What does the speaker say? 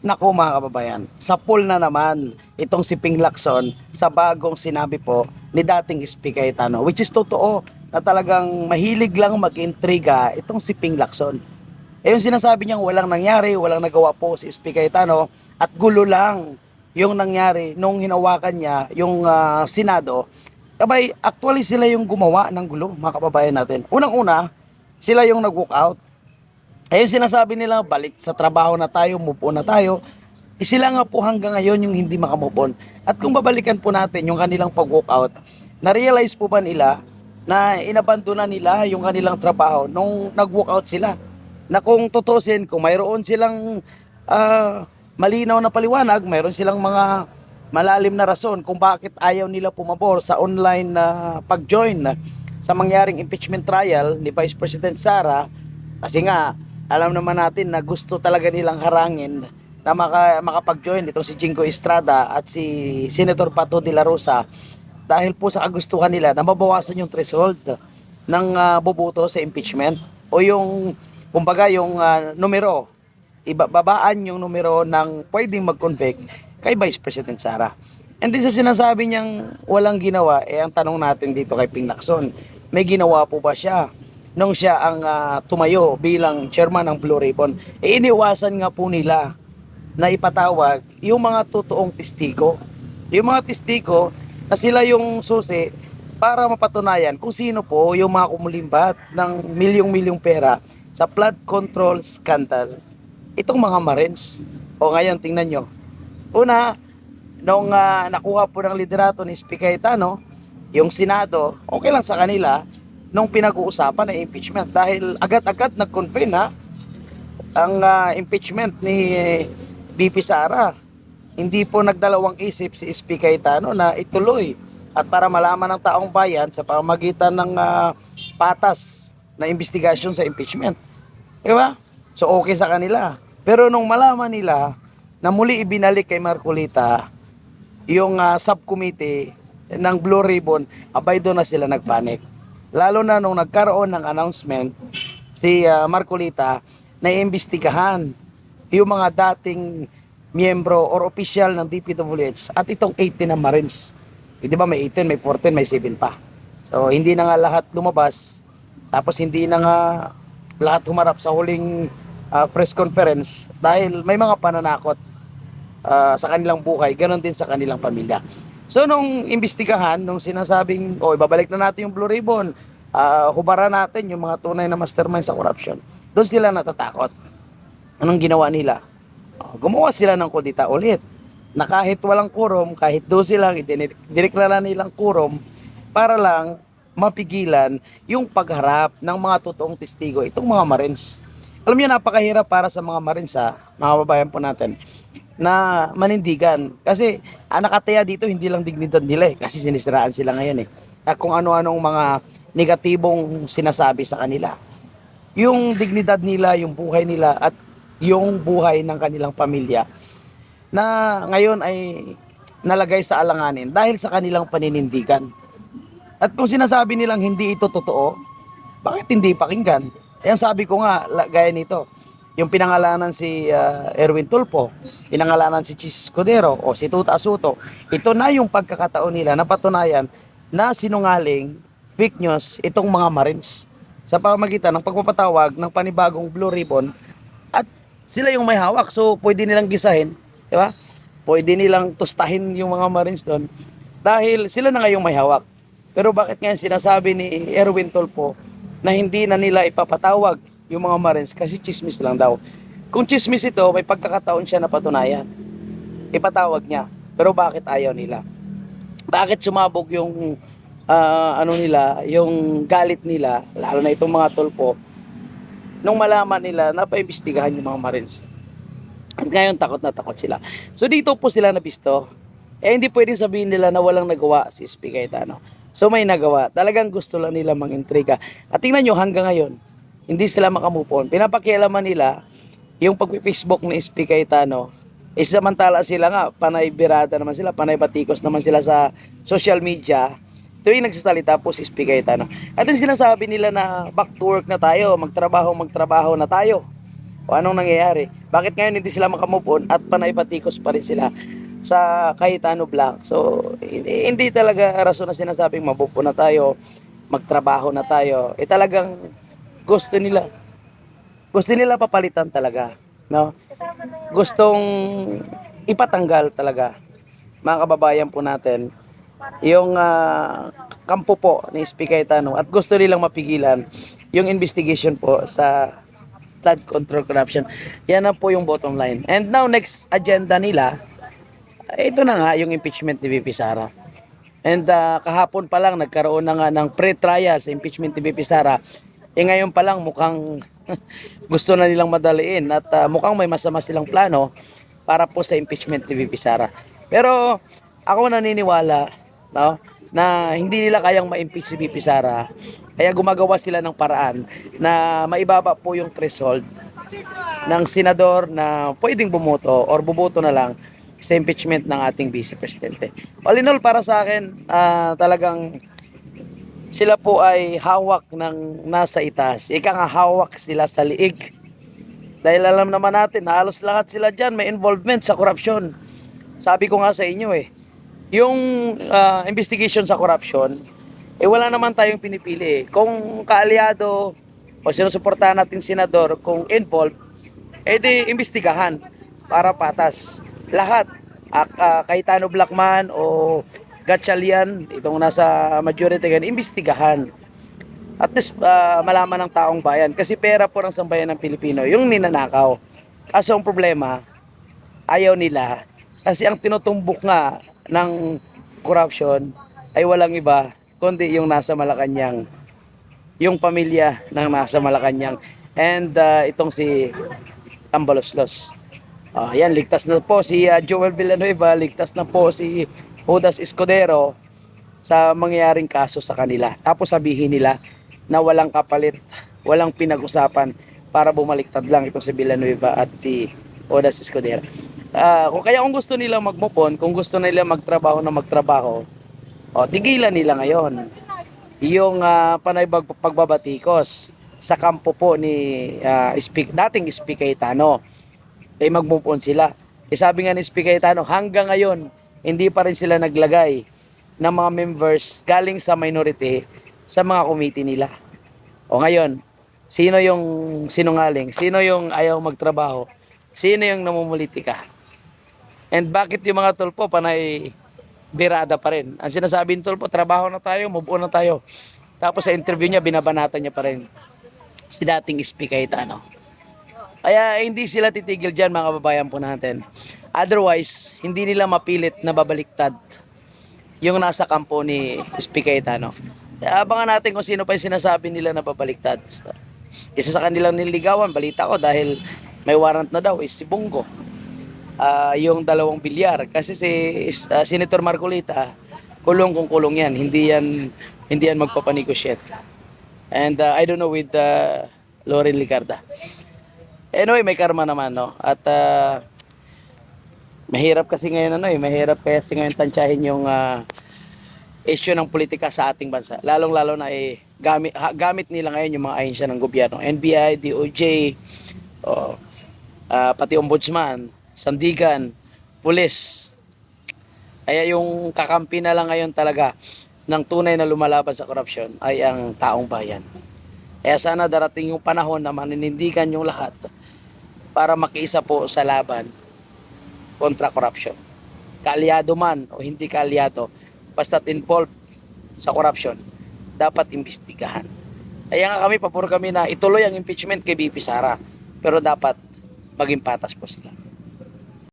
Naku mga kababayan, sa poll na naman itong si Ping Lacson sa bagong sinabi po ni dating SP Cayetano, which is totoo na talagang mahilig lang mag-intriga itong si Ping Lacson. Eh yung sinasabi niyang walang nangyari, walang nagawa po si SP Cayetano at gulo lang yung nangyari nung hinawakan niya yung Senado. Kabay, actually sila yung gumawa ng gulo mga kababayan natin. Unang-una, sila yung nag-walk out. Ayun sinasabi nila, balik sa trabaho na tayo, move on na tayo. Sila nga po hanggang ngayon yung hindi makamove on. At kung babalikan po natin yung kanilang pag-walk out, na-realize po ba nila na inabandona nila yung kanilang trabaho nung nag-walk out sila? Na kung tutusin, kung mayroon silang malinaw na paliwanag, mayroon silang mga malalim na rason kung bakit ayaw nila pumabor sa online na pag-join sa mangyaring impeachment trial ni Vice President Sara. Kasi nga alam naman natin na gusto talaga nilang harangin na makapag-join itong si Jingo Estrada at si Senator Pato de la Rosa dahil po sa kagustuhan nila na mabawasan yung threshold ng boboto sa impeachment o yung kumbaga yung numero, ibababaan yung numero ng pwedeng mag-convict kay Vice President Sara. And din sa sinasabi niyang walang ginawa, eh ang tanong natin dito kay Ping Lacson, may ginawa po ba siya nung siya ang tumayo bilang chairman ng Blue Ribbon? Eh iniwasan nga po nila na ipatawag yung mga totoong testigo. Yung mga testigo na sila yung susi para mapatunayan kung sino po yung mga kumulimbat ng milyong-milyong pera sa flood control scandal. Itong mga Marines. O ngayon, tingnan nyo. Una, nung nakuha po ng liderato ni Speaker Cayetano, yung Senado, okay lang sa kanila nung pinag-uusapan ng impeachment dahil agad-agad nag-convene ang impeachment ni BP Sara. Hindi po nagdalawang isip si SP Cayetano na ituloy at para malaman ng taong bayan sa pamamagitan ng patas na investigasyon sa impeachment. Diba? So okay sa kanila. Pero nung malaman nila na muli ibinalik kay Marcolita yung subcommittee ng Blue Ribbon, abay doon na sila nagpanik. Lalo na nung nagkaroon ng announcement si Marcolita na iimbestigahan yung mga dating miyembro or opisyal ng DPWH at itong 18 na Marines. Di ba may 18, may 14, may 7 pa. So hindi na nga lahat lumabas. Tapos hindi na nga lahat humarap sa huling press conference dahil may mga pananakot sa kanilang buhay, ganon din sa kanilang pamilya. So nung imbestigahan, nung sinasabing, ibabalik na natin yung Blue Ribbon, hubaran natin yung mga tunay na mastermind sa corruption, doon sila natatakot. Anong ginawa nila? Gumawa sila ng kudita ulit. Na kahit walang quorum, kahit 12 lang, dineklara nilang quorum para lang mapigilan yung pagharap ng mga totoong testigo, itong mga Marines. Alam niyo, napakahirap para sa mga Marines, mga babayan po natin, na manindigan. Kasi ang nakataya dito, hindi lang dignidad nila kasi sinisiraan sila ngayon At kung ano-anong mga negatibong sinasabi sa kanila. Yung dignidad nila, yung buhay nila, at yung buhay ng kanilang pamilya na ngayon ay nalagay sa alanganin dahil sa kanilang paninindigan. At kung sinasabi nilang hindi ito totoo, bakit hindi pakinggan? Ayan, sabi ko nga, gaya nito, yung pinangalanan si Erwin Tulfo, pinangalanan si Chis Escudero o si Tuta Asuto, ito na yung pagkakataon nila na patunayan na sinungaling, fake news, itong mga Marines sa pamamagitan ng pagpapatawag ng panibagong Blue Ribbon at sila yung may hawak. So, pwede nilang gisahin, di ba? Pwede nilang tustahin yung mga Marines doon dahil sila na ngayong may hawak. Pero bakit ngayon sinasabi ni Erwin Tulfo na hindi na nila ipapatawag yung mga Marines kasi chismis lang daw. Kung chismis ito, may pagkakataon siya na patunayan. Ipatawag niya. Pero bakit ayaw nila? Bakit sumabog yung ano nila, yung galit nila, lalo na itong mga Tulfo, nung malaman nila na paimbestigahan yung mga Marines. At ngayon takot na takot sila. So dito po sila nabisto. Hindi pwedeng sabihin nila na walang nagawa si SP Cayetano. So may nagawa. Talagang gusto lang nila mangintriga. At tingnan nyo hanggang ngayon, hindi sila makamove on. Pinapakialaman nila yung pag-Facebook ng SP Cayetano. Samantala sila nga, panay birada naman sila, panay batikos naman sila sa social media. Tuwing nagsasalita po si SP Cayetano. At yung sinasabi nila na back to work na tayo, magtrabaho na tayo. O anong nangyayari? Bakit ngayon hindi sila makamove on at panay patikos pa rin sila sa Cayetano Black? So, hindi talaga rason na sinasabing mabupo na tayo, magtrabaho na tayo. Talagang gusto nila. Gusto nila papalitan talaga, no? Gustong ipatanggal talaga, mga kababayan po natin, yung kampo po ni SP Cayetano at gusto nilang mapigilan yung investigation po sa flood control corruption. Yan na po yung bottom line. And now, next agenda nila, ito na nga yung impeachment ni VP Sara. And kahapon pa lang nagkaroon na nga ng pre-trial sa impeachment ni VP Sara. Ngayon pa lang mukhang gusto na nilang madaliin at mukhang may masama silang plano para po sa impeachment ni VP Sara. Pero ako naniniwala, no, na hindi nila kayang ma-impeach si VP Sara. Kaya gumagawa sila ng paraan na maibaba po yung threshold ng senador na pwedeng bumoto or buboto na lang sa impeachment ng ating Vice Presidente. All in all, para sa akin, talagang sila po ay hawak ng nasa itaas. Ika nga, hawak sila sa liig. Dahil alam naman natin, halos lahat sila dyan may involvement sa korupsyon. Sabi ko nga sa inyo yung investigation sa corruption, wala naman tayong pinipili. Kung kaalyado o sinusuportahan natin senador, kung involved, di imbestigahan para patas. Lahat, Cayetano Blackman o Gatchalian, itong nasa majority ganyan, imbestigahan. At least malaman ng taong bayan. Kasi pera po ng sambayan ng Pilipino, yung ninanakaw. Kaso ang problema, ayaw nila. Kasi ang tinutumbok nga ng corruption ay walang iba kundi yung nasa Malacanang, yung pamilya ng nasa Malacanang, and itong si Tambaloslos. Yan, ligtas na po si Joel Villanueva, ligtas na po si Judas Escudero sa mangyayaring kaso sa kanila. Tapos sabihin nila na walang kapalit, walang pinag-usapan para bumaliktad lang itong si Villanueva at si Judas Escudero. Kung gusto nila magmupon, kung gusto nila magtrabaho na magtrabaho, tigilan nila ngayon yung panay pagbabatikos sa kampo po ni dating SP Cayetano. Mag-move on sila. Sabi nga ni SP Cayetano, hanggang ngayon hindi pa rin sila naglagay ng mga members galing sa minority sa mga committee nila. Ngayon, sino yung sinungaling? Sino yung ayaw magtrabaho? Sino yung namumulitika? And bakit yung mga tulpo panay birada pa rin? Ang sinasabi ng tulpo, trabaho na tayo, move on na tayo. Tapos sa interview niya, binabanatan niya pa rin si dating SP Cayetano. Kaya hindi sila titigil dyan, mga babayan po natin. Otherwise, hindi nila mapilit na babaliktad yung nasa kampo ni SP Cayetano. Kaya abangan natin kung sino pa yung sinasabi nila na babaliktad. Isa sa kanilang niligawan, balita ko, dahil may warrant na daw, is si Bongo. Yung 2 bilyar. Kasi si Senator Marcolita, kulong kung kulong yan. Hindi yan magpapanegotiate. And I don't know with Loren Ligarda. Anyway, may karma naman, no? At mahirap kasi ngayon mahirap kasi ngayon tansyahin yung issue ng politika sa ating bansa. Lalong-lalo na gamit nila ngayon yung mga ahensya ng gobyerno, NBI, DOJ, pati ombudsman, sandigan, pulis. Kaya yung kakampi na lang ngayon talaga ng tunay na lumalaban sa korupsyon ay ang taong bayan. Kaya sana darating yung panahon na maninindigan yung lahat para makiisa po sa laban kontra korupsyon. Kaalyado man o hindi kaalyado, basta't involved sa korupsyon, dapat imbestigahan. Kaya nga pabor kami na ituloy ang impeachment kay VP Sara, pero dapat maging patas po sila.